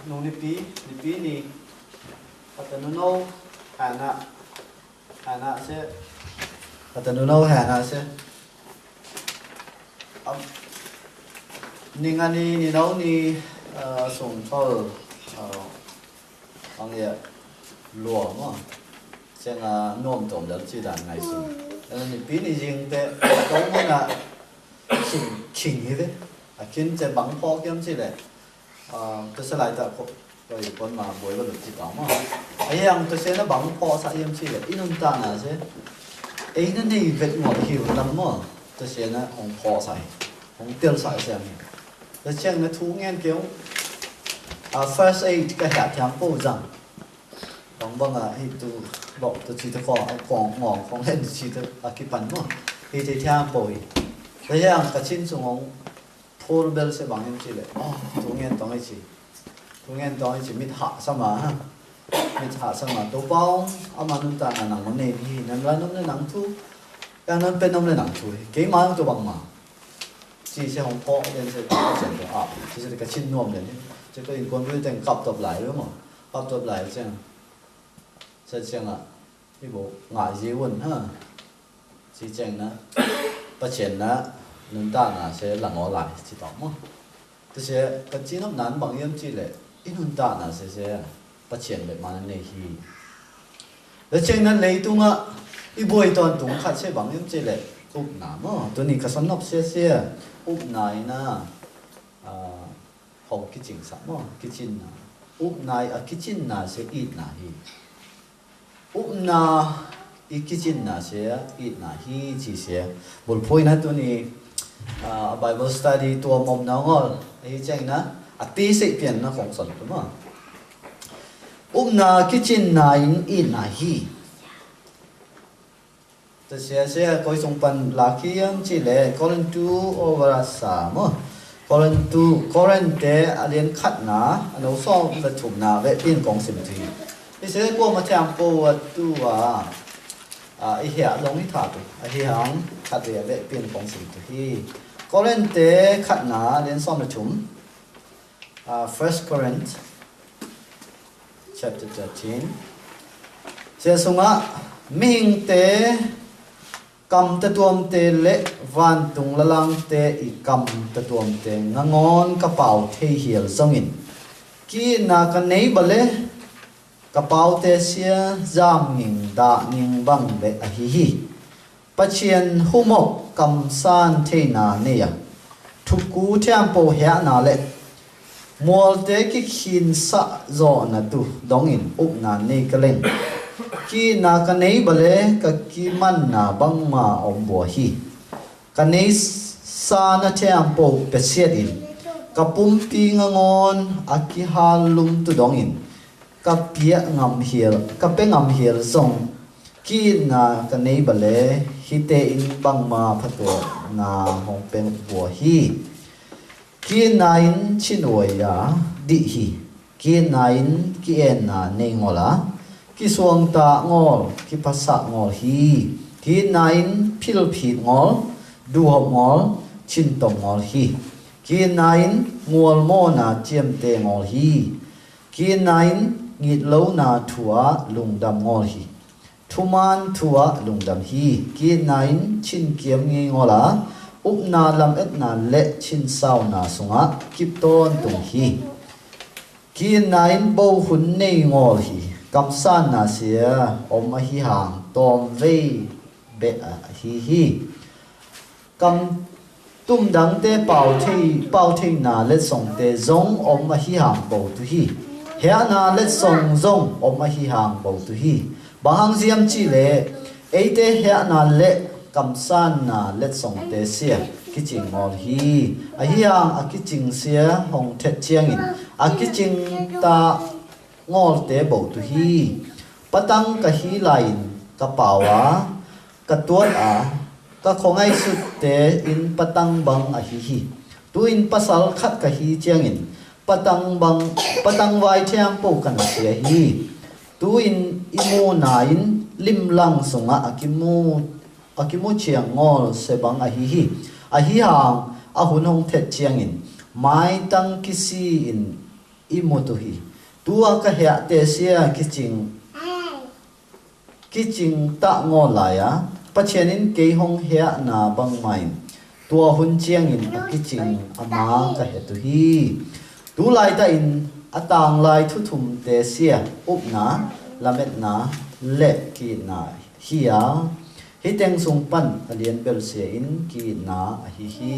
nung ni pi ni patanuno hana se patanuno hana se ni ngani ni nấu ni sùng thol ang ye lúa mà xem là nôm tổng được chỉ đàn ngày sùng ni pi ni riêng te đúng là chỉnh như thế khiến cho bằng phô kiếm chỉ để tôi sẽ lại tạo rồi con mà buổi vào được chỉ đó mà ấy rằng tôi sẽ nó bằng phô sao em chỉ để ít hơn ta là thế ấy nó này việc ngồi hiểu lắm mà tôi sẽ nó không phô sai không tiêu sai xem tôi xem nó thú nghe kiểu first aid cái hạt thang phô rằng bằng hay tôiบอกtôi chỉ tôi còn ngọn còn lên chỉ tôi cái phần mà thì thì thang phô thế rằng cáiชิ้นส่วนของportable sẽ bằng em chỉ lệ thú nghe tông ấy chỉ mít hạ sao mà tố bao mà nung ta là nặng vấn đề thì nên là nung lên nặng thu cái nó bên nung lên nặng thu cái máy tôi bằng mà chỉ sẽ không có nên sẽ có chuyện của chỉ sẽ cáiชิ้น nuông này chứ có những con với thành cặp tập lại đúng không cặp tập lại xem sẽ xem cái bộ ngại gì quên ha chỉ xem nó bắt chuyện nó nung ta là sẽ là ngó lại chỉ tóm mà tôi sẽ cái chín nó nán bằng em chỉ lệ ít nung ta là sẽ bắt chuyện để mà này thì để trên nó lấy tung á ít buổi toàn tung khát sẽ bằng em chỉ lệ úp nằm mà tôi nhìn cái sân nóc xe úp này na học cái chính xác mà cái chín na úp này cái chín na sẽ ít na hi úp na cái chín na sẽ ít na hi chỉ sẽ một point na tôi nhìn Bible study ตัวมมน้องอ่ะไอ้เจ้านะตีสิเปลี่ยนนะของสนตัวมั้งนาคิดจินนาอินนาฮีแต่เสียก็ส่งปันลักขี้ยังจีเล่คอรันตูโอเวอร์สามคอรันเตอเรียนขัดนะอันนู้นส่งประชุมนะเวทีนของสิบทีไอ้เสียก็มาแทงโปวัตถุไอ้เหี้ยลงที่ถาดไอ้เหี้ยงขัดเรียเวทีนของสิบทีคอรันเตขัดนะเรียนส่งประชุมFirst Corinth chapter 13 เสียสุงะมิงเตกำตะตัวมเตเละวันตุงละลังเตอีกำตะตัวมเตงงอนกระเป๋าเทเหียลซงอินกีนากันไหนบะเลกระเป๋าเตเสียจามงิงดางิงบังเบะฮิฮิปะเชียนหุมกกำซานเทนาเนียทุกกูเทียมโปเหียนาเละมัวเตกิขินสะโจนะตุดงอินอุปนาเนกเลงกีนากันไหนบะเลกกีมันนาบังมาอมบัวฮีกันไหนซานะเทียมโปเปเสียดินกับปุ่มปีงงอนอากิฮาลุมตุดงอินกับเปียงำเฮียลกับเป็งำเฮียลส่งกีนากันไหนบะเลฮิเตอินบังมาพัตัวนาหงเป็นบัวฮีกีนาอินชินวยาดิฮีกีนาอินกีเอ็นนาเนงอลากีสวงตางอลกีภาษางอลฮีกีนาอินพิลพีงอลดูหงอลชินตงอลฮีกีนาอินมัวลโมนาเจียมเตงอลฮีกีนาอินงิดเลวนาทัวลุงดำงอลฮีทุมันทัวลุงดำฮีกีนาอินชินเกียมเงงอลาอุปนาลำเอ็ดนาเละชินสาวนาสุงะกิบต้นตุงฮีกีนาอินโบหุนเนงอลฮีกำสันนาเสียอมฮีหางตอมเวเบะฮีกำตุ้มดังเตเป่าที่นาเล็ดส่งเตซงอมฮีหางโบตุฮีเฮียนาเล็ดส่งซงอมฮีหางโบตุฮีบางเสียมจีเล่เอเตเฮียนาเละกำสันนาเล็ดส่งเตเสียกิจิงอลฮีอาฮียังอากิจิงเสียหงเทเจียงอินอากิจิงตางอลเตโบตุฮีปะตังกะฮีไลน์กระเป๋ากระตัวกะของไอสุดเตอินปะตังบังอาฮีฮีตัวอินภาษาขัดกะฮีเจียงอินปะตังบังปะตังไวเทียมปูกันเสียฮีตัวอินอิโมนาอินลิมลังสงะอากิมูเชียงงอลเสบังอาฮีฮีอาฮีหางอาหุนหงเทเชียงอินไม้ตังกิซีอิน imutuhi tua ka hea te sia kiching ta ngo laya pachenin ke hong hea na bang mai tua hun chiang in kiching ama ka he tu hi tu lai ta in atang lai thu thum te sia upna lamet na le ki na hiya hiteng sung pan alien bel se in ki na hi hi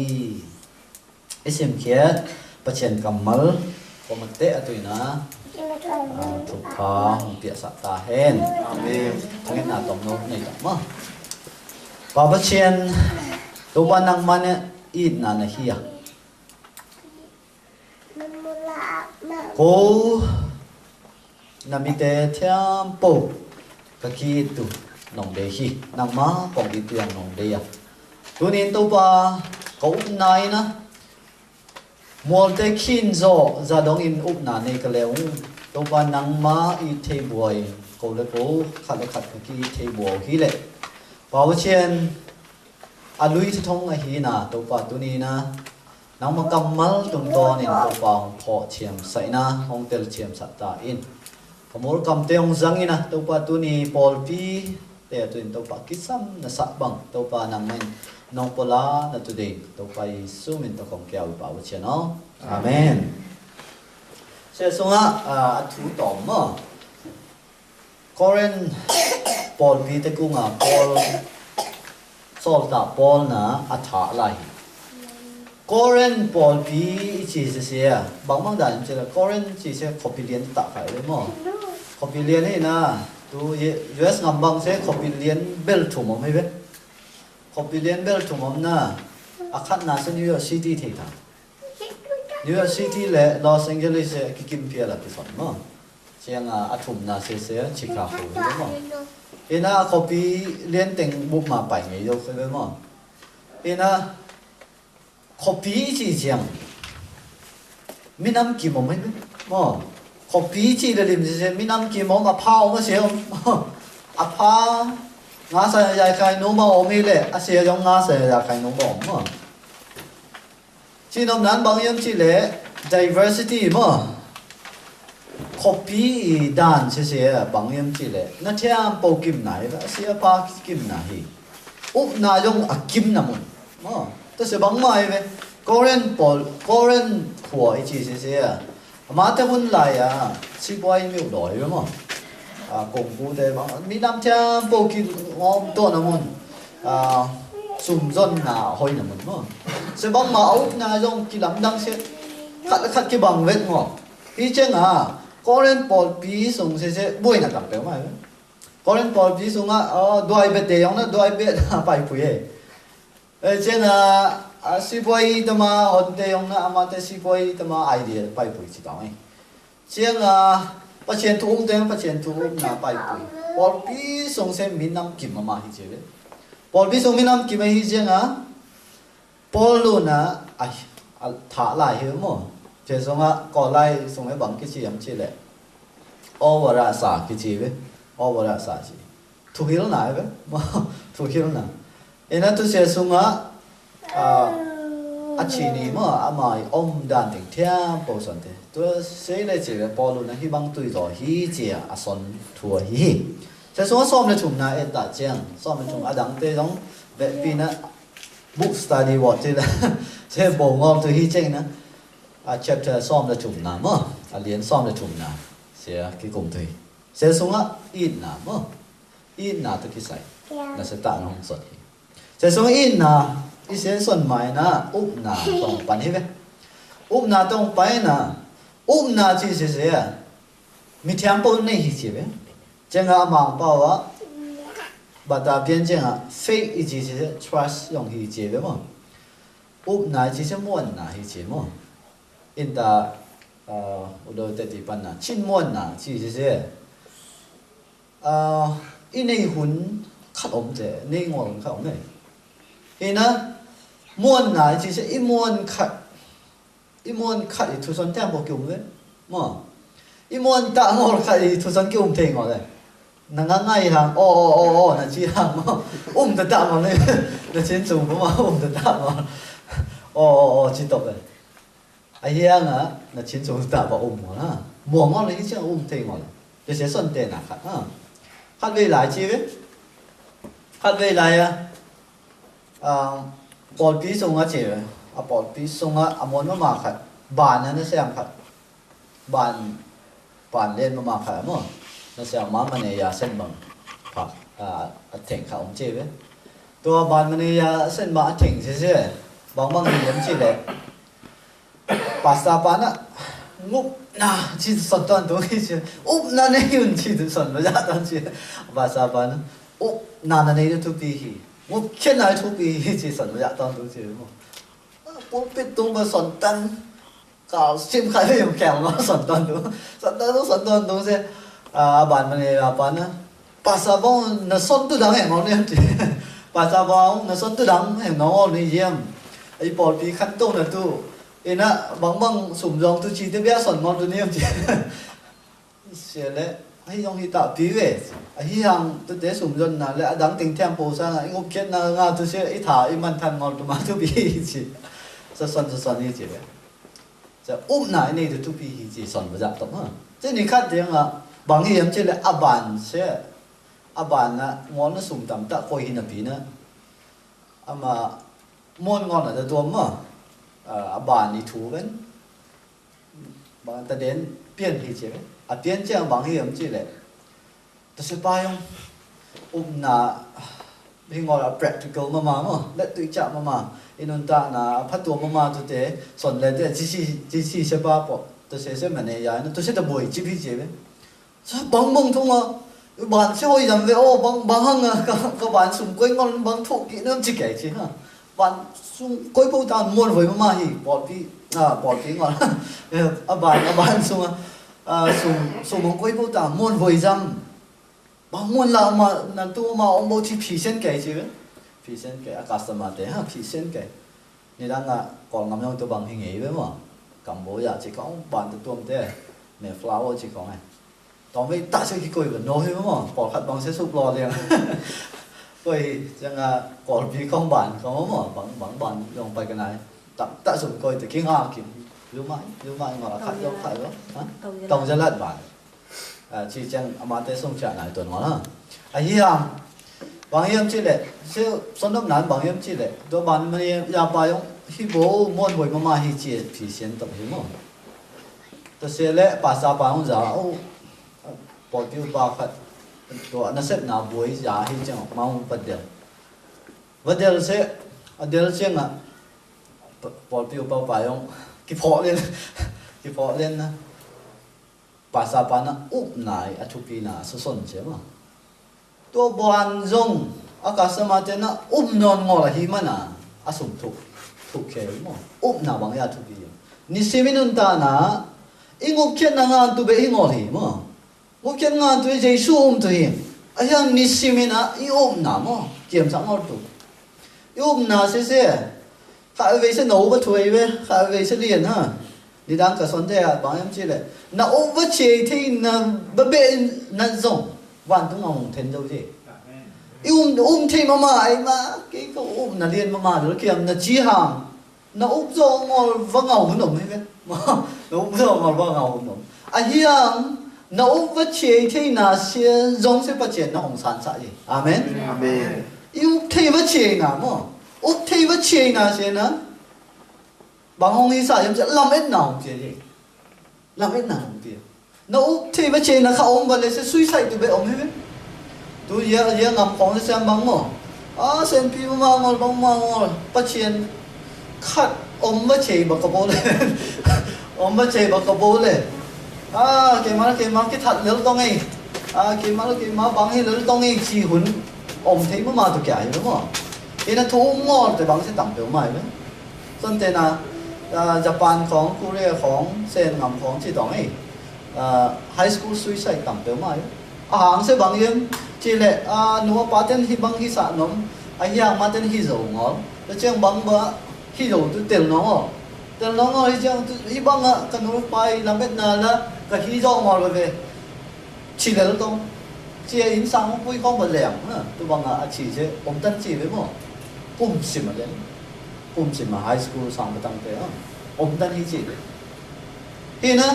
isim khiat pachen kamal komate atuina thuk pha tia sa ta hen amen thangin na tom no nei ta ma pa pachen to ban nang man it na na hiya ko namite thiam po ka ki tu nong de hi nang ma pong di tiang nong de ya tunin to pa ko nai na mol te khin zo za dong in up na ne ka leung to pa nang ma i the boy ko le ko khat le khat ki the bo hi le pa chen a lui thong a hi na to pa tu ni na nang ma kamal tum to ni to pa pho chiam sai na hong tel chiam sa ta in kamor kam te ong zang ina to pa tu ni pol pi te tu in to pa kisam na sa bang to pa nang men nong pola na today to pa su min to kong kya pa chen no amen se songa a thu tom mo koren pol pi te ku nga pol sol ta pol na a tha lai koren pol pi chi se se bang bang dan che koren chi se copy lien ta kai le mo copy lien ni na tu US ngam bang se copy lien bel thu mo mai be copy lien bel thu mo na akhat na se New York City thei ta New York City le Los Angeles se ki kim pia la pi son mo chiang a thum na se Chicago le mo ina copy lien teng bu ma pai ngai yo ke mo ina copy chi chiang minam ki mo mai mo copy chi le lim se minam ki mo ma phao ma se a pha nga sa ya kai no ma o mi le a se yong nga sa ya kai no mo mo chi nom nan bang yam chi le diversity mo copy dan se bang yam chi le na thiam po kim nai ba se pa kim na hi up na yong a kim na mo mo to se bang mai ve Korean khuo i chi se ma te hun lai si boy mi loi ve mo công phu te bang mi nam thiam po ki ngom to na mon sum zon na hoi na mon mo se bang ma au na yong ki lam dang se khat ki bang vet mo pi cheng Korean pol pi sung se boy na kam pe ma Korean pol pi sung doi be te yong na doi be pai pu ye cheng si boy tama hon te yong na ama te si boy tama idea pai pu chi ta mai cheng pachen thu na pai pu pol pi sung se min nam kim ma hi che pol pi sung min nam kim hi cheng pol lu na ai tha lai he mo che sung ko lai sung e bang ki chi am chi le over sa ki chi ve over sa chi thu hil na ve mo thu hil na ena tu se sung chi ni mo amai om dan ting thiam po son te tu se le che pol lu na hi bang tui zo hi che a son thua hi se sung som le chum na e ta chang som le chum adang te jong ve pi na book study what che se bo ngom tu hi cheng na chapter som le chum na mo lien som le chum na se ki kum thei se sung in na mo in na tu ki sai na se ta ngong son hi se sung in na i se son mai na up na tong pan hi ve up na tong pai na up na chi se mi thiam po nei hi chi ve cheng mang pa wa ba ta bian cheng faith i chi se trust yong hi chi ve mo up na chi se mon na hi chi mo in da udo te ti pan na chin mon na chi se i nei hun khat om je nei ngol khat om nei ina muôn nãy chỉ sẽ im muôn khát thì thu son tem bộ kiểu đấy mà im muôn tạ ngồi khát thì thu son kiểu thế ngồi đây nàng ngay hàng ô là chỉ hàng mà được tạ mà này là chiến dùng mà được tạ mà ô chỉ tập này ai hiang á là chiến chúng ta vào ha mùa ngon là cái thế ngon để sẽ xuân tiền à khát về lại chi biết khát về lại bỏ phí sung á chị bỏ phí sung á muốn mà khát bàn nó xem khát bàn lên mà khát mà nó sẽ má mình này xem bằng khát thỉnh khát ông chị biếtตัวบานมันนี่เส้นมาถึงใช่ไหมบางยังชีเลยภาษาปานะงุบนะชีสอนตอนตัวที่ชีอุบนั่นเองชีสอนมาจากตอนชีภาษาปานะอุบนั่นเองทุกปีงุบแค่ไหนทุกปีชีสอนมาจากตอนตัวชีมั้งปุ๊บปิดตรงมาสอนตันก่าวชิมใครไม่ยอมแข่งมาสอนตอนตัวสอนตอนตัวสอนตอนตัวใช่บานมันนี่ปานะภาษาปานะสอนตัวดังแห่งมันเนี่ยชีภาษาบาลนั่นส่วนตัวดังเห็นน้องนี่เยี่ยมไอ้ปอดปีขั้นต้นน่ะตู้เอ็นะบางสุ่มรองตัวชีที่เบี้ยสอนงอนตัวนี้มันจีเสียเลยไอ้ยองที่ตาปีเวสไอ้ที่ยังตัวเดสุ่มรอนน่ะและดังติงเทียมโพซ่าไอ้งบเก็ตน่ะงาตัวเสียไอ้ถ่าไอ้มันทันงอนตัวมาตัวปีจีจะสอนนี่จีเลยจะอุ้มหน่ะไอ้นี่ตัวปีจีสอนมาจากตรงฮะเจ้านี่คัดเดียงอ่ะบางที่ยังจีเลยอับบานเสียอาบานนะงอนน่ะสุ่มต่ำตะคอยหินปีนะอามาม้วนงอนแต่ตัวมั้งอาบานนี่ถูกันบางตะเด่นเปลี่ยนที่เจ้าเปลี่ยนเจ้าบางที่ยังจีเลยแต่สุดท้ายอุ้มน่ะพี่งอน practical มามั้งและตัวจับมาอินุนตาน่ะพัดตัวมาตัวเตะส่วนเลยเตะจีใช่ป่ะปะตัวเสียมันเนี่ยยันตัวเสียแต่บ่อยจีพี่เจ้าจะบางทุ่งอ่ะbạn sẽ hồi rằng về bằng hăng các bạn xung quanh ngon bằng thuộc kỹ năng chỉ kể chứ ha bạn xung quanh bao tàn muôn với mà hi bỏ phí ngon bạn xung quanh bao tàn muôn với rằng bằng muôn là mà tu mà ông bố chỉ phí sen kể chứ phí sen kể customer thế ha phí sen kể như đang còn ngắm nhau tôi bằng hình ấy với mà cầm bố giờ chỉ có bạn tự tuồng thế mẹ flower chỉ có này tao mới tại sao cái cười vẫn nói đúng không? Bỏ khát bằng sẽ sụp lò liền. Cười chẳng có bị không bản không mà bằng bản dùng bài cái này. Tại sao cười từ kinh hà kiểu lưu mãi mà khát đâu phải đó. Tông ra lật bản. Chỉ chẳng mà tới xong trả lại tuần mà. Hiểm bằng hiểm chỉ lệ, sẽ son đốc nán bằng hiểm chỉ lệ. Tôi bản mình ya bài ông khi bố muốn buổi mà hi chỉ thì先tập hiểm không? Tôi sẽ lệ bà sa bà ông già bỏ phiếu ba khátตัวนั่นเสร็จน่ะบวยยาให้จังมาอุปเดียววันเดียวเสร็จเดียวเชียงอ่ะปอดฟิวเปล่าไปยงกี่พอเล่นนะภาษาปานะอุบไหนอทุปีน่ะสุสนใช่ไหมตัวบอลจงอากาศมาเจนะอุบนอนงอละหิมันน่ะอาสมทุกเขียวมั้งอุบน่ะบางอย่างทุปีนี่สิมินุนตานะอิงอุบเขียนงานตัวเบอิงอหิมั้ง我见俺对这书对，哎呀，你心里那有那么检查我读，有那些些，还为是脑不推呗，还为是练哈，你当个算的啊，帮人之类，那我不切听那不被那种，万东昂天都是，听妈妈哎妈，这个那练妈妈都见那几行，那做我不熬不弄呗，嘛，做我不熬不弄，哎呀。那我不切听那些容是不见那红山啥的，阿门。阿门。有听不切那么，我听不切那些呢，bằng红衣啥，有些làm ít nào không gì, làm ít nào không gì. Nó听不切那เขาông bây giờ suy sai tụi bé ông hết. Tụi giờ ngắm phong sẽ xem bằng mà, xem phim mà ngồi, bắt chuyện, khát ông bất chế bạc bố lên, ông bất chế bạc bố lên. Cái mà cái thật lớn to ngay, cái mà bằng cái lớn to ngay chỉ huấn ông thấy mà tụi cái đúng không? Cái nó thú ngon thì bằng sẽ tặng biểu mày đấy. Xong thế là Japan ของ Korea ของเซนงำของที่ตองไอ้ high school suicide ตำเปียวมาหางเสบางยังจีเล่หนูปาเต้นที่บางที่สะนมไอ้ยังมาเต้นที่โจงอ๋อแล้วเจ้าบางบ่ที่โจตัวเต็มน้องอ๋อเต็มน้องอ๋อที่เจ้าที่บางอ่ะกันหนูไปลำเบ็ดนาละก็ที่โจงอ๋อเลยจีเล่แล้วต้องจีอินสังปุ้ยก้องบนแหลมตัวบางอ่ะจีเจ้อมตันจีไปมั้งปุ่มสิมาเลยปุ่มสิมา high school สามประตังเตะอมตันที่จี hi na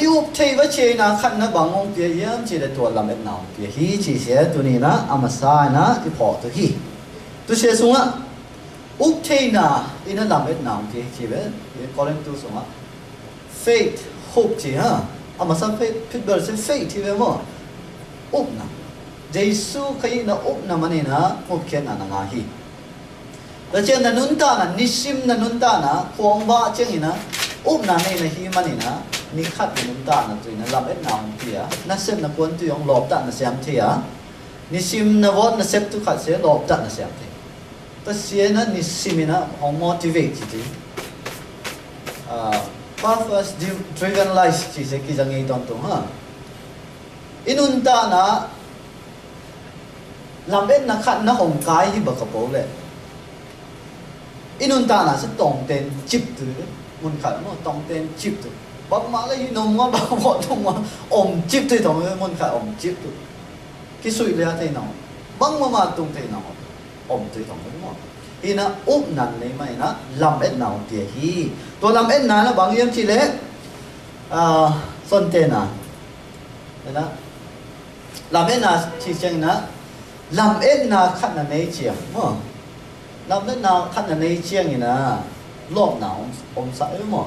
iup thei va che na khat na bangong pia yam chi le to lam et naung pia hi chi se tu ni na amasa na i pho tu hi tu se sunga up thei na ina lam et naung pia chi ve calling tu sunga faith hope chi ha amasa faith pit ber se faith thi ve mo up na Jesu khai na up na mani na up khen na nga hi la chen na nun ta na nisim na nun ta na khong ba cheng ina up na nei na hi mani na ni khat nun ta na tu na lam et naung pia na sem na kon tu yong lop ta na siam thia nisim na vot na sep tu khat se lop ta na siam thia ta sie na nisim na hong motivate chi purpose driven life chi se ki jang ei ton tu ha inun ta na làm bên na khát na hồng cái hi bậc bố lệ inun ta na sẽ tòng tên chip từ muốn khát nó tòng tên chip từ bác má lấy nông ngon bác vợ nông ngon ôm chip từ tòng muốn khát ôm chip từ cái suy lẽ thế nào bác mà tung thế nào ôm từ tòng đúng không thì na úp năn lấy mày na làm bên nào thì hi tôi làm bên nào nó bằng yếm chỉ lẽ xuân tên à đấy đó làm bên nào chỉ chăng na làm ết na khát na nei chiang mo làm ết na khát na nei chiang ina lop na om sa mo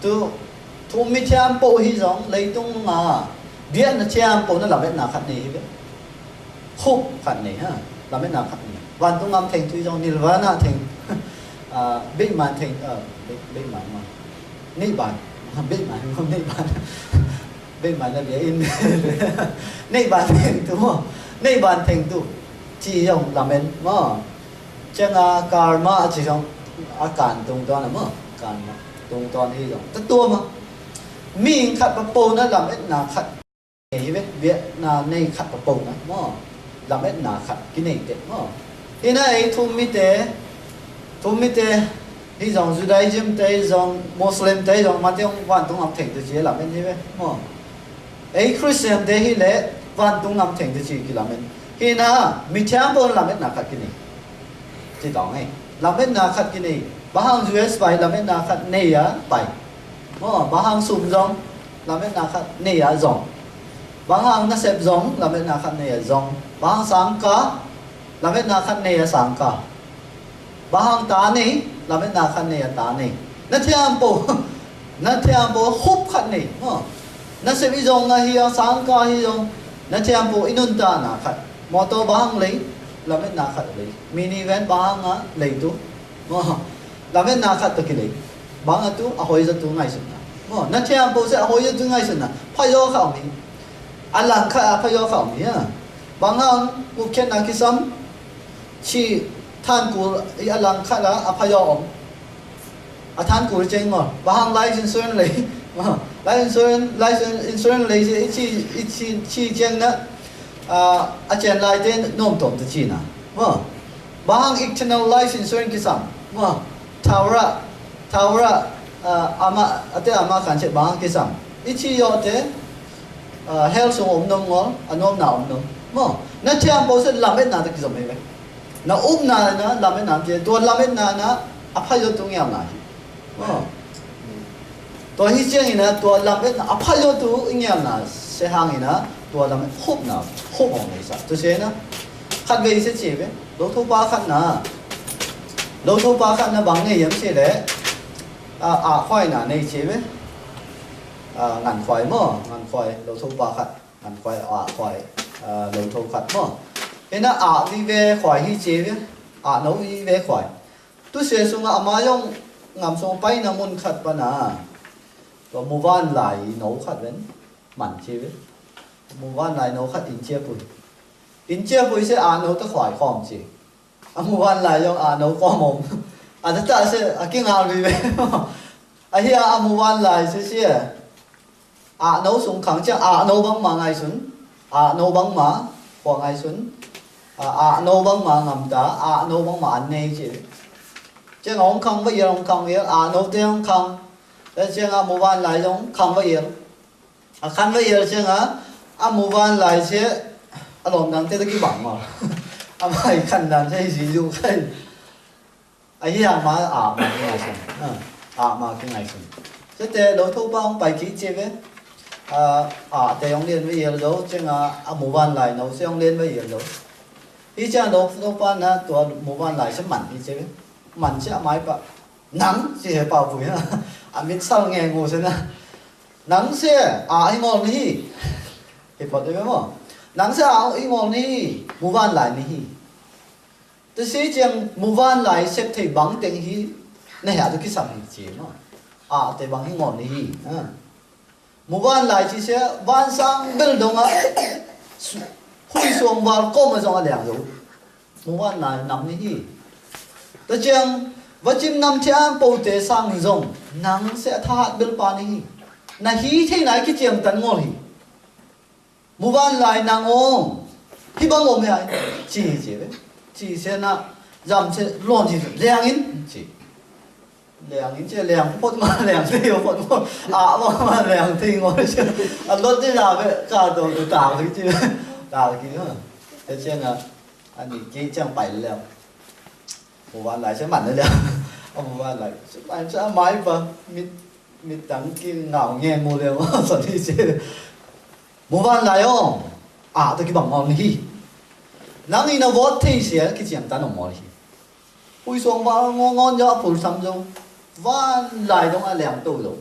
tu mi chiam po hi jong lấy tung nga điện na chiam po na làm ết na khát nei hi khúc khát nei ha làm ết na khát nei van tung ngam theng tu jong nirvana theng big man theng big man ma nei ban big man không nei ban big man là bia in nei ban theng tu mo nei ban theng tu chỉ dùng làm bên mà chẳng karma chỉ dùng cản tung toàn là mà cản tung toàn thì dùng tất tua mà mình khát bắp bầu nó làm hết là khát này biết là này khát bắp bầu nó mà làm hết là khát cái này đấy mà thế này thu mi tê thì dùng Judaism tê dùng Muslim tê dùng mà tiếng văn tung làm thành từ chỉ làm bên thế mà ấy Christian tê hi lệ văn tung làm thành từ chỉ cái làm bên khi na mi chạm bồn làm hết na khát cái này chỉ tòng ấy làm hết na khát cái này bà hàng US bài làm hết na khát này á bài bà hàng sum rong làm hết na khát này á rong bà hàng na sep rong làm hết na khát này á rong bà hàng sang cá làm hết na khát này á sang cá bà hàng tá này làm hết na khát này á tá này na chạm bồn húp khát này na sep rong na hi sang cá hi rong na chạm bồn inun ta na khát motor bahang lấy làm hết na khát lấy minivan bahang á lấy tu làm hết na khát cái lấy bahang tu ahoy ra tu ngay suna na chém bố sẽ ahoy ra tu ngay suna phải do khảo mi alang khát phải do khảo mi à bahang u khen na kisam chi than ku alang khát là phải do ông than ku chênh mà bahang life insurance lấy life insurance lấy chi chênh đó achen lai ten nom tom te china bahang eternal life insurance kisam Taura ama ate ama kan che bahang kisam ichi yo te health song om nom ngol anom na om nom na cham bo se lamet na te kisam me na na lamet na te to lamet na aphai yo tung yam na hi to hi cheng ina to lamet na aphai yo tu ingyam na se hang inaตัวเราฮุบนะฮุบของไอ้สัตว์ตัวเช่นนะขัดเวย์เสียเจ็บไหมโลทุบาขัดนะโลทุบาขัดนะบางเนี่ยยังเสียเลยควายนะในเจ็บไหมงานควายมั้งงานควายโลทุบาขัดงานควายควายโลทุขัดมั้งเห็นนะวิเวควายที่เจ็บไหมโน้วิเวควายตัวเสียสุงอามาย่องงามทรงไปนะมุนขัดปะนะตัวมูวันไหลโน้ขัดเว้นหมันเจ็บไหมmùa van lại nấu khát in chia bùi sẽ nấu tới khỏi khom chỉ mùa van lại cho nấu qua mồm tất cả sẽ kinh ngạc vì vậy hi mùa van lại sẽ nấu súng khẳng chứ nấu băng mà ngay xuống nấu băng mà qua ngay xuống nấu băng mà ngầm ta nấu băng mà ăn này chứ chứ ông không bây giờ ông không biết nấu tới ông không chứ mùa van lại giống không bây giờ khăn bây giờ chứ mùa van lại sẽ lòng đang tới cái bảng mà mày khăn đang chơi gì dù cái hi mà mà cái ngày xuân mà cái ngày xuân thế thế đâu thâu bao bài kỹ chế với thế ông liên với yêu đâu chứ mù van lại nấu sẽ ông liên với yêu đâu ý cha đâu thâu bao na tua mù van lại sẽ mặn đi chế với mặn sẽ mãi bạ nắng chỉ là bảo vui ha biết sao nghe ngủ thế na nắng sẽ ai ngon đi thì phải đấy không nắng sẽ ai ngon đi mù van lại đi thế sĩ chẳng mù van lại xếp thầy bằng tiếng hi này hả tôi cái sắm gì mà thầy bằng hi ngon đi mù van lại chỉ sẽ van sang bên đông á hui xuống vào có mà trong lẻng rồi mù van lại nằm đi thế chẳng và chim nằm theo bầu tế sang rồng nắng sẽ thắt bên pan đi na hi thế này cái chuyện tận ngon hi mù van lại nắng ôm hi bằng ôm này chỉ sẽ na dầm sẽ lon chỉ lẻng in chỉ lẻng in chứ lẻng phốt mà lẻng thì phốt mà lẻng thì ngon chứ lót đi là vậy cả đồ từ tàu cái chứ tàu cái nữa thế chứ là anh ấy cái trang bảy lẻng mù van lại sẽ mặn nữa lẻng mù van lại anh sẽ mãi và mít đắng kia ngào nghe mù lẻng sao đi chứ mù van lại không tôi cái bằng ngon đi nắng đi nó vót thì sẽ cái chuyện ta nó mỏi ui xuống vào ngon cho phụ sắm rồi van lại đông lẻng tù rồi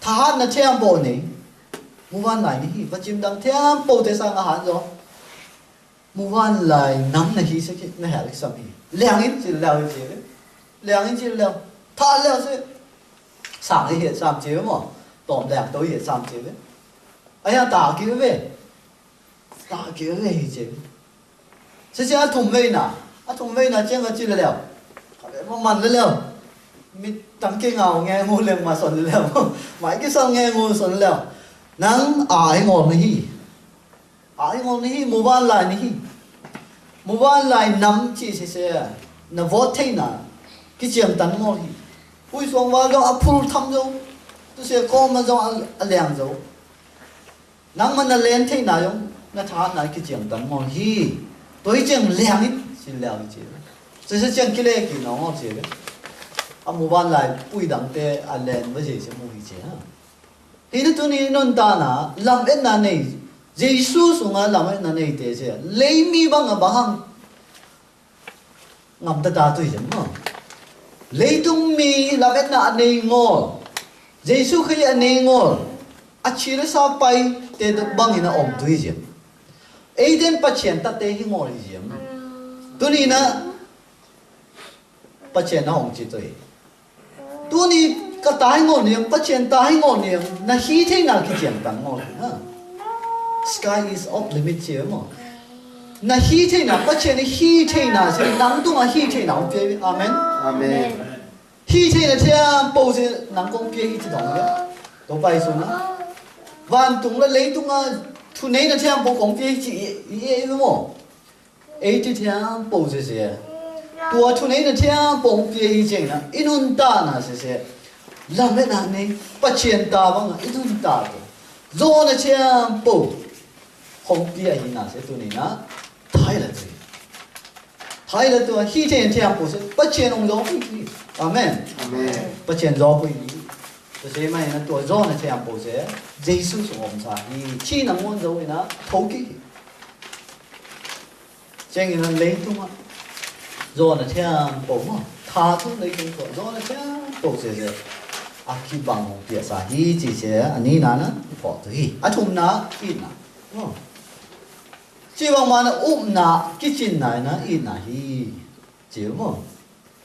thà nó xem bộ này mù van lại đi và chim đang theo bộ thế sang hẳn rồi mù van lại nắm này hi sẽ cái này là sao hi lẻng ít chỉ lẻng gì đấy lẻng ít chỉ lẻng thà lẻng sẽ sáng thì hiện sáng chế mà tóm lẻng tối hiện sáng chế đấy ai ta kia về chứ thế chứ thùng vây nè chứ chưa là lẻo mà mặn lẻo mi tăng cái ngào nghe ngu lẻo mà sồn lẻo mãi cái sao nghe ngu sồn lẻo nắng ai ngon hi mù van lại nắm chỉ sẽ nó vót thế nè cái chuyện tấn ngon hi ui xuống vào đó apple thăm rồi tôi sẽ có mà do lẻng rồi nắng mà nó lên thế nào không nó thà này cái chuyện tấn ngon hi tôi chẳng lẻng ít chỉ lẻng chứ这是讲起来给侬我觉得mù van lại bùi đắng tê lên với gì sẽ mù gì chứ thì nó tụi này nó ta na làm ít na này Giêsu xuống làm ít na này thế chứ lấy mi bằng bằng ngầm ta tôi chứ mà lấy tung mi làm ít na này ngô Giêsu khi anh này ngô chỉ là sao bay tê được bằng như nó ôm tôi chứ ấy đến bắt chuyện ta tê hi ngô gì chứ tụi này na bắt chuyện nó ôm chỉ tôi tu ni cái tai ngon niệm bắt chuyện tai ngon niệm na hi thế nào cái chuyện tặng ngon ha sky is off limit chứ mà na hi thế nào bắt chuyện hi thế nào sẽ nắng tung hi thế nào kia amen Amen. hi thế là thế bao giờ nắng công kia hi thế nào nữa tôi bay xuống á van tung là lấy tung thu này là thế bao công kia chỉ ý đúng không ấy thì thế bao giờ sẽ tua thu này là thế bông kia hi chừng na inun ta na sẽ làm cái nào này bắt chuyện ta bằng inun ta rồi là thế bông không kia hi na sẽ tu này na thái là tua hi chừng thế bông sẽ bắt chuyện ông gió phi amen Amen. bắt chuyện gió phi thế mà na tua gió là thế bông sẽ Giêsu xuống ông sa hi chi năng ngon rồi na thấu kỹ chừng là lấy tung á rồi là thế bổng mà tha thứ lấy công cụ rồi là thế bổng sẽ khi bằng một việc sao hi chỉ sẽ anh ấy nó bỏ tới thùng na ít na chỉ bằng mà nó na cái chuyện này nó ít na hi chịu mà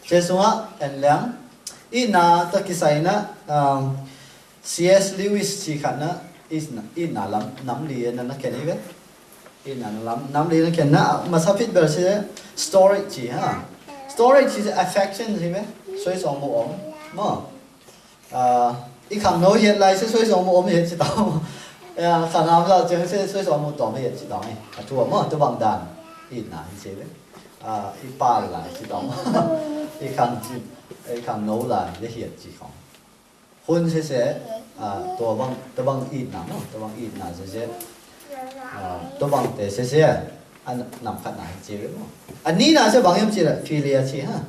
thế xong á anh láng ít na ta cái sai na C.S. Lewis chỉ khăn na ít na lắm nắm liền nó cái này vậy ít na lắm nắm liền nó cái na mà sao biết bây giờ storage chỉ ha storage is affection gì vậy suy sòng một ống mà ít khẳng nói hiện lại sẽ suy sòng một ống hiện chỉ tao khả năng là chẳng sẽ suy sòng một tổng hiện chỉ tao này thua mà tôi bằng đàn ít là như thế đấy ít ba là chỉ tao ít khẳng nói là để hiện chỉ không hôn sẽ tôi bằng ít là tôi bằng ít là sẽ tôi bằng để sẽ anh nằm khát này chỉ biết không anh ní là sẽ bằng em chỉ là philia chỉ ha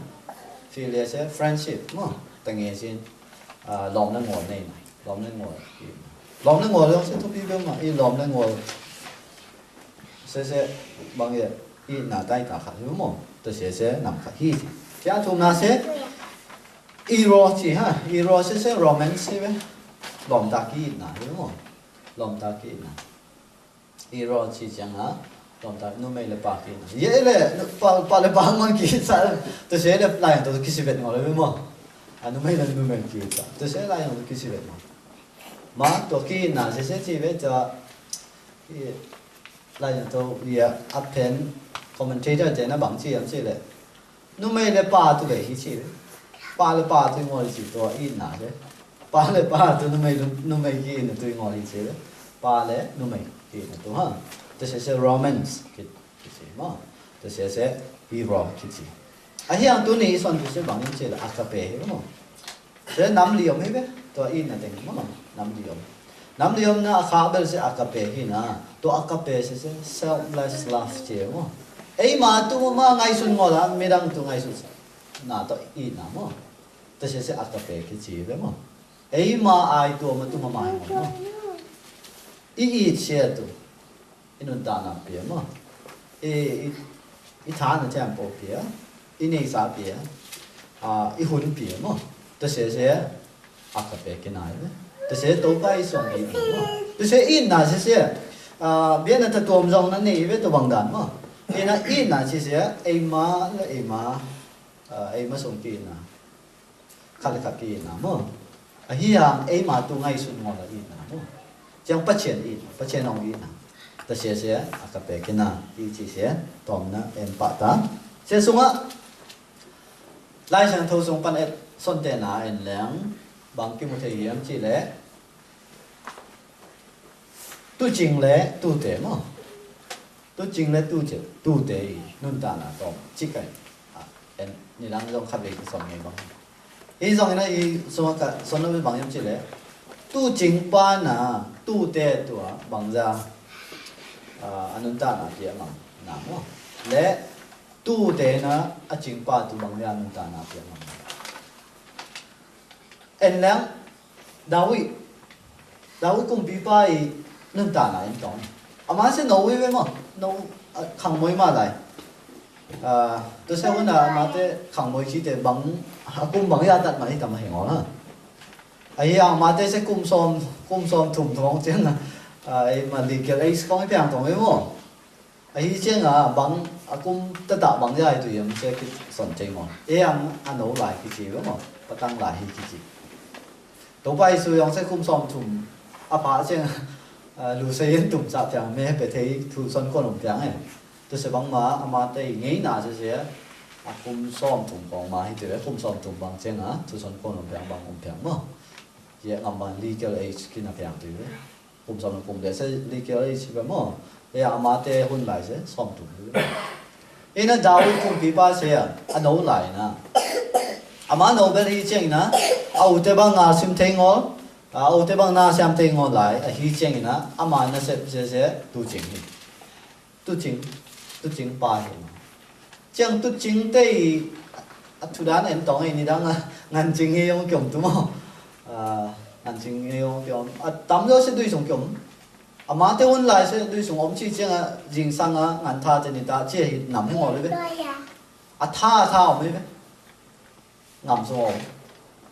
philia sẽ friendship mà tình nghĩa xin lom nó ngồi này lom nó ngồi luôn sẽ thu phí mà y lom nó ngồi sẽ bằng gì y nà tay cả khát đúng không tôi sẽ nằm khát hi kia chúng ta sẽ iro chỉ ha iro sẽ romance vậy lom ta kia nà đúng không lom ta kia nà iro chỉ chẳng hả lom ta nó mấy là ba kia nà vậy là ba là ba ngon kia sao tôi sẽ là lại tôi kisivet ngồi đúng không nó mấy là nó mấy kia sao tôi sẽ lại tôi kisivet mà tôi kia nà sẽ chỉ biết cho lại tôi bây append commentator thế nó bằng chi làm chi đấy nó mấy là ba tôi để chi đấy ba là ba tôi ngồi chỉ tôi ít nà đấy ba là ba tôi nó mấy kia nó tôi ngồi chỉ đấy ba là nó mấy kia nó tôi ha tôi sẽ romance cái gì mà tôi sẽ hero cái gì hiện tôi này son tôi sẽ bằng chi là akape đúng không sẽ nắm liều mấy biết tôi ít là thế mà nắm liều na akabel sẽ akape hi na to akape sẽ selfless love chứ mà ấy mà tôi mà ngay xuân ngồi là mấy đằng tôi ngay xuân na to ít na mà tôi sẽ akape cái gì đấy mà ấy mà ai tôi mà mai mà ít chứ tôi inun ta na pia mà ít thà nó chẳng bỏ pia ít này sao pia ít hun pia mà tôi sẽ akape cái này đấy tôi sẽ tổ bay xong đi tôi sẽ in là sẽ biết là thật tuồng rong nó này với tôi bằng đàn mà thì nó in là sẽ em mà xong kia là khát kia là mà hi hàng em mà tôi ngay xuống ngồi là in là mà chẳng bắt chuyện ông in là tôi sẽ các bé cái nào thì chỉ sẽ tóm nó em bắt ta sẽ xuống á lại sang thâu xuống pan em xuân tiền là em láng bằng cái một thời điểm chỉ lẽ tu chính lẽ tu tế mà tu chính lẽ tu tế nun ta là tóm chỉ cái em như đang trong khắp về cái sòng này bằng ý sòng này ý sòng cả sòng nó bằng em chỉ lẽ tu chính ba na tu tế tu bằng ra anh ta là gì mà nằm mà lẽ tu tế na chính ba tu bằng ra anh ta là gì mà em lẽ Dawi cũng bị bài nên ta là em懂mà sẽ nấu với mà nấu khang muối mà lại tôi sẽ muốn là mà thế khang muối chỉ để bằng cũng bằng ra đặt mà đi tầm hình ngõ nữa ấy mà thế sẽ cũng xôm thùng thùng chứ là mà đi kiểu ấy có cái hàng thùng ấy mà ấy chứ là bằng cũng tất cả bằng ra thì em sẽ cái sản chế mà ấy ăn nấu lại cái gì đó mà bắt tăng lại cái gì tổ bay sử dụng sẽ cũng xôm thùng bà chứ lũ xe yên tụng sạp chẳng mẹ phải thấy thu xuân con lồng chẳng ấy tôi sẽ bằng mà đây nghĩ nào sẽ cũng xóm thùng bằng mà hay tôi cũng xóm thùng bằng chứ hả thu xuân con lồng chẳng bằng lồng chẳng mà vậy ngắm bằng legal age kia là chẳng tôi cũng xóm cũng để sẽ legal age vậy mà vậy mà đây hôn lại sẽ xóm thùng ấy nó giáo cũng bị ba xe nấu lại nè mà nấu bên hi chênh nè tôi bằng sim thấy ngon thế bằng na xem thấy ngon lại hi chênh na mà nó sẽ tu chính ba hi chẳng tu chính đây thu đán em tổng ấy ni đang ngàn chính hay ông kiểu đúng không ngàn chính hay ông kiểu tắm rồi sẽ đuôi xuống kiểu mà thế hôn lại sẽ đuôi xuống ông chỉ chẳng riêng sang ngàn tha thì người ta chỉ nằm ngồi đấy tha ông ấy nằm xuống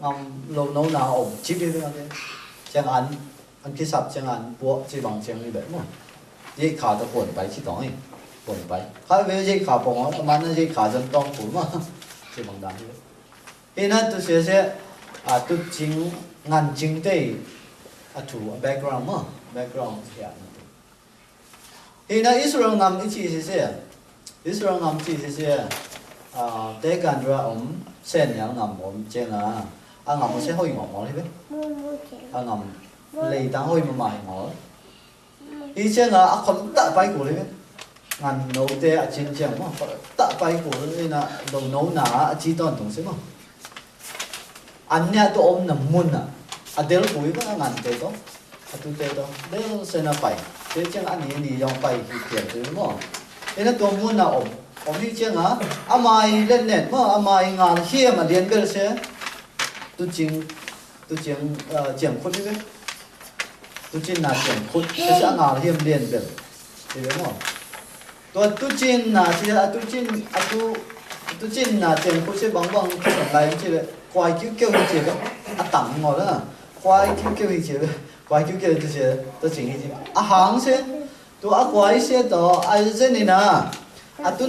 ngam lâu nấu nào ổn chip đi vậy chẳng ăn cái sập chẳng ăn búa chỉ bằng chẳng như vậy mà dây khá được cuộn bay chỉ đó ấy cuộn bay khai về dây khá bông á mà nó dây khá dân tông cuốn mà chỉ bằng đàn thôi thì nó tôi sẽ tôi chính ngăn chính đây thủ background mà background yeah thì nó Israel ngam ít chỉ sẽ Israel ngam chỉ sẽ để gan ra ông sen yang ngam ông trên ngam sẽ hơi ngọt ngọt đấy ngam lấy tăng hơi mà mài ngọt ý trên còn tạ bay của đấy ngàn nấu tê trên chẳng mà tạ bay của đấy là đồ nấu nà chỉ toàn tổng xí mà anh nhà tôi ôm nằm muôn đều cuối có ngàn tê đó tu tê đó đấy sẽ là bay thế chẳng anh đi dòng bay thì tiền thứ mà thế là tôi muôn nào ôm đi chứ mai lên nét mà mai ngàn kia mà liền cái sẽ tu chính tu chiang khut đi tu chin na chiang khut thế sẽ ngào hiểm liền được thì đúng không tu chin na chỉ là tu chin na chiang khut sẽ bằng bằng cái này chỉ là quay kêu chỉ là tặng ngồi đó quay kêu chỉ là quay kêu tu sẽ tu chỉnh gì hàng sẽ tu quay sẽ đó ai sẽ này nè tu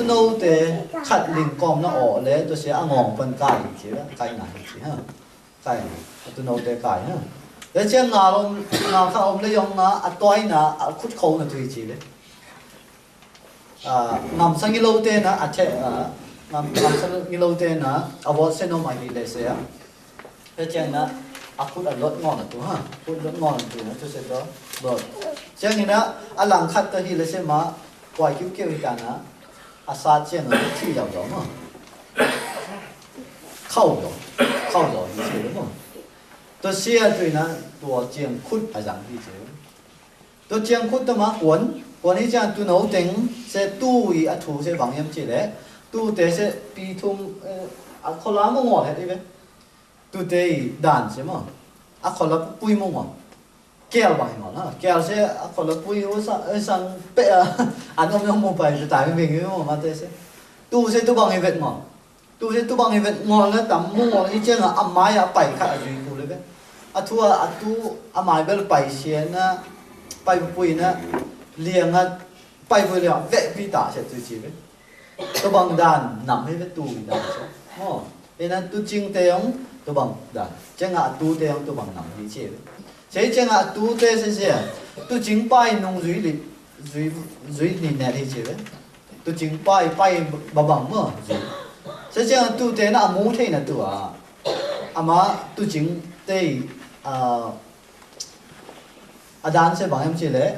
nâu tê khát linh com nó ổ lẽ tu sẽ ngọn phân cài chỉ là cài này chỉ ha cài tu nâu tê cài ha để xem ngào khác ông lấy ông na toai na khút khâu na tùy chỉ đấy ngầm sang cái lâu tê na che ngầm sang cái lâu tê na avoid sẽ nó mày đi để xem để xem na khút lót ngon là tu ha khút lót ngon tu na tu sẽ đó rồi xem như na lăng khát tới hi là xem mà quay kêu cái na sát trên nó thi vào đó mà khâu rồi như thế đúng không tôi xe tôi nó tôi chiang khút phải rằng như thế tôi chiang khút tôi mà cuốn ấy chẳng tôi nấu tính sẽ tu ý thủ sẽ bằng em chỉ đấy tu tế sẽ bị thùng khó lắm mà ngọt hết đi vậy tu tế đàn chứ mà khó lắm bùi mà ngọt kéo bằng ngọt ha kéo sẽ khó lắm bùi ở sang bệ anh ông một bài tại cái mình mà thế sẽ tu sẽ tu bằng cái vật ngọt tu sẽ tu bằng cái vật ngọt nó tắm mua ngọt như chứ là âm mai bảy khác gì cũng được đấy thua tu âm mai bây giờ bảy xén bảy bùi nữa liền bảy bùi liền vẽ vi tả sẽ tu chỉ đấy tu bằng đàn nằm hết với tu đàn chứ nên tu chinh tê ông tu bằng đàn chẳng hạn tu tê ông tu bằng nằm đi chơi thế chẳng hạn tu tê sẽ tu chính bài nông dưới nè thì chơi đấy tu chính bài bà bằng mà thế chẳng hạn tu tê nó muốn thế là tu mà tu chính tê đàn sẽ bằng em chơi đấy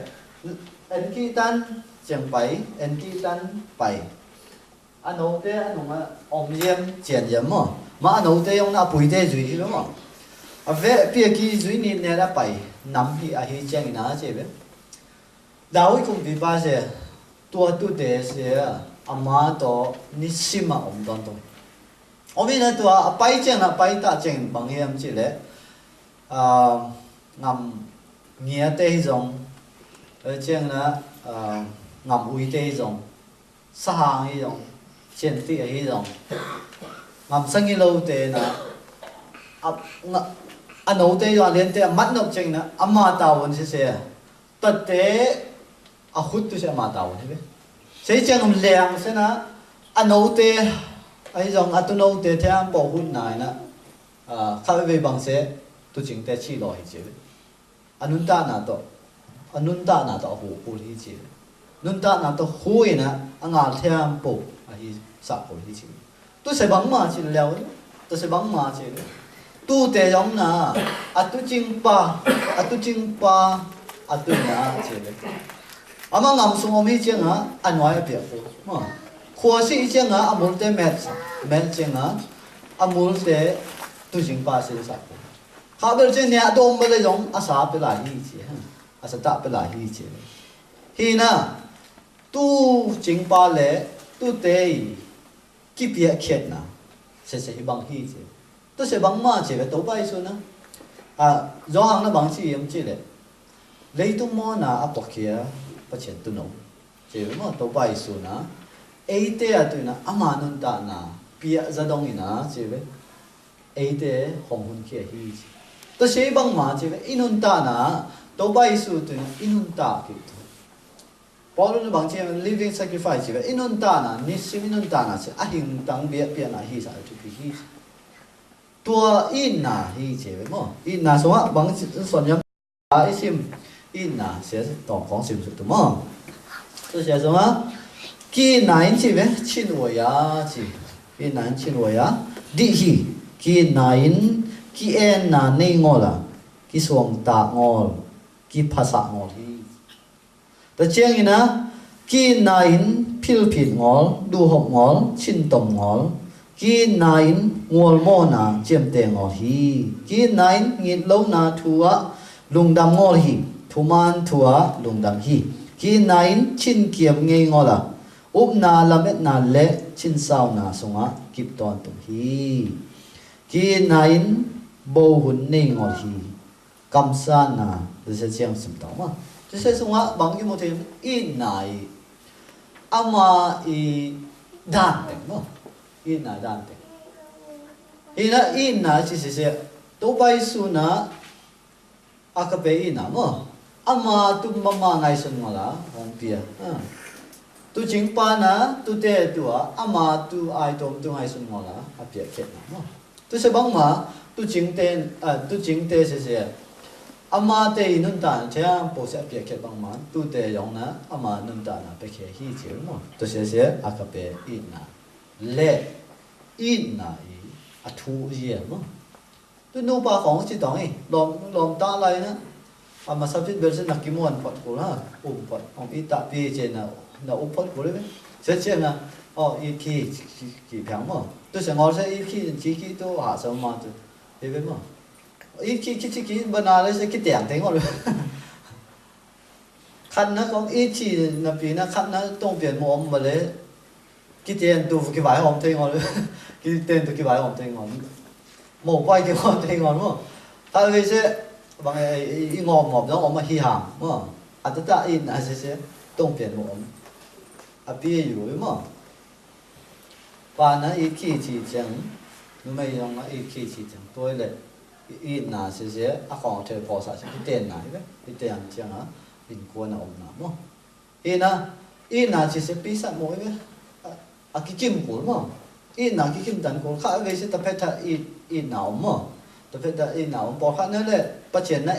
anh kia tan chẳng bảy anh kia tan bảy anh nấu tê anh nấu ôm yếm chén yếm mà anh nấu tê ông na bùi tê dưới đúng không về phía kia dưới nè là bảy nắm hi hi chén na chơi vậy đào cũng bị ba sẽ tua tu tê sẽ ama to nisima om don to ông biết là tua bảy chén là bảy ta chén bằng yếm chơi đấy ngầm nghĩa tê giống ở trên là ngầm uy tê giống sa hàng ấy giống trên tê ấy giống ngầm sang cái lâu tê là anh nấu tê rồi liền tê mắt nộp trên là mà tàu vẫn sẽ tật tê hút tôi sẽ mà tàu thế đấy trên ngầm lèng sẽ là anh nấu tê ấy giống tôi nấu tê theo bảo hút này là khác về bằng sẽ tôi chính tê chi rồi chứ anh ta na to hu hi chi nun ta na to hu ina anga thiam po hi sa po hi chi tu se bang ma chi leo tu se bang ma chi tu te yong na atu ching pa atu na chi ama ngam sung mi ching a anwai pia po ma kho si ching a amul te met ching a amul te tu ching pa se sa po ha bel chen ne dom ba le yong asa pe la hi chi asa ta pe la hi chi hi na tu chính ba lệ tu tê kí bia khiết na sẽ bằng hi chứ tu sẽ bằng ma chứ về tàu bay xuống na do hàng nó bằng chi em chứ lệ lấy tu mo na áp bọc kia bắt chuyện tu nấu chứ mà tàu bay xuống na ấy tê tu na ama nun ta na bia ra đông na chứ về ấy tê hồng hun kia hi tu sẽ bằng ma chứ về inun ta na tàu bay xuống tu na inun ta kiểu Paul nó bằng chuyện living sacrifice vậy inun ta na nisim inun ta na sẽ hình tăng bia bia na hi sa tu hi tua in na hi chế vậy mo in na số bằng soạn nhầm isim in na sẽ tổng con sim số mo tôi sẽ số ki nine chế vậy chín tuổi ya chế ki nine chín tuổi ya đi hi ki nine ki en na nei ngola ki suang ta ngol ki phasa ngol hi ta chiang ina ki nain philippine ngol du hop ngol chin tom ngol ki nain ngol mo na chem te ngol hi ki nain ngit lo na thua lungdam ngol hi thuman thua lungdam hi ki nain chin kiam ngei ngola up na lamet na le chin sao na sunga kip ton tum hi ki nain bo hun nei ngor hi kam sa na de se chiang sim ta ma te se sunga bang ki mo the in nai ama i dan te no in na dan te in na chi se to bai su na akape in na mo ama tu mama ngai sun mala hong pia tu chính pa na tu te tu ama tu ai tom tu ngai sun mala apia ket na mo tu se bang ma tu chính te se ama te nun ta cha po se apia ket bang ma tu te yong na ama nun ta na pe khe hi chi mo tu se akape in na le in na i a thu ye mo tu no pa khong chi tong i lom ta lai na ama subject version na kimon pot ko ha pot ong i ta pi che na pot ko le se che na i ki pyang mo tu se ngor se i ki tu ha sa ma tu e mo i ki bana le se ki tiang te ngor khan na kong i chi na pi na khan na tong pian mo om ma le ki tian tu ki bai hom te ngor ki ten tu ki bai hom te ngor mo pai ki hom te ngor mo ta ve se bằng i ngom ngom đó mà hi hàng mà tất cả in sẽ đông biển một bây giờ mà và nó ít khi chỉ chẳng nhưng mà dùng nó ít khi chỉ chẳng tôi lại in sẽ còn chơi phò sa sẽ cái tiền này đấy cái tiền chẳng á in quân nào mà in chỉ sẽ bị sát mỗi cái cái kim của mà in cái kim tấn của khác về sẽ tập hết in nào mà tập hết in nào bỏ khác nữa là bắt chuyện na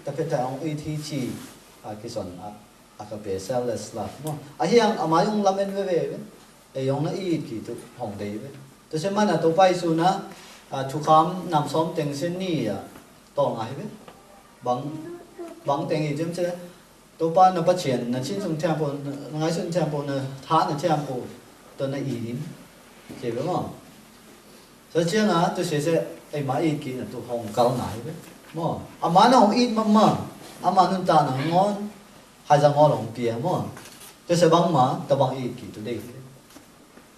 tập hết ông thi chỉ cái son cái bề sales là mà hiang mà dùng làm bên về dùng na kỳ tu hồng đấy vậy tôi xem mà là tôi bay xuống na chú khám nằm xóm tiền sen ni to ngay vậy bằng tiền gì chứ tôi bay nó bắt chuyện nó chính trong tempo ngay trong tempo nó thả nó tempo tôi na đi chỉ biết không rồi chứ na tôi sẽ mà kỳ là tôi hồng cao này vậy mà mà nó hồng ít mà mà nó ta nó ngon hay là ngon hồng bia mà tôi sẽ bằng mà tôi bằng ít kỳ tôi đây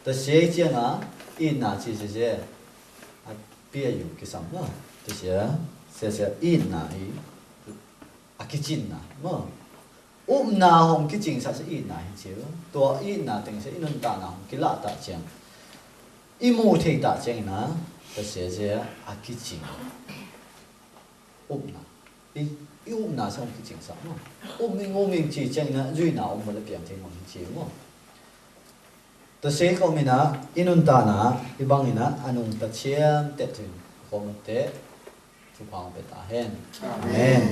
tôi sẽ chứ na ít chỉ sẽ biaอยู่cái什么tôi sẽ ít cái chín mà hồng cái chín sẽ ít chứ tôi ít tình sẽ ít nó ta nào cái lạ ta chẳng ít mua thì ta chẳng na tôi sẽ cái chín na xong cái chín sao mình chỉ chẳng na duy nào mà là biểu hiện mình chỉ mà tôi sẽ có mình inun ta na ibang ina anung ta chiam te tu ko mo te chu pang pe ta hen amen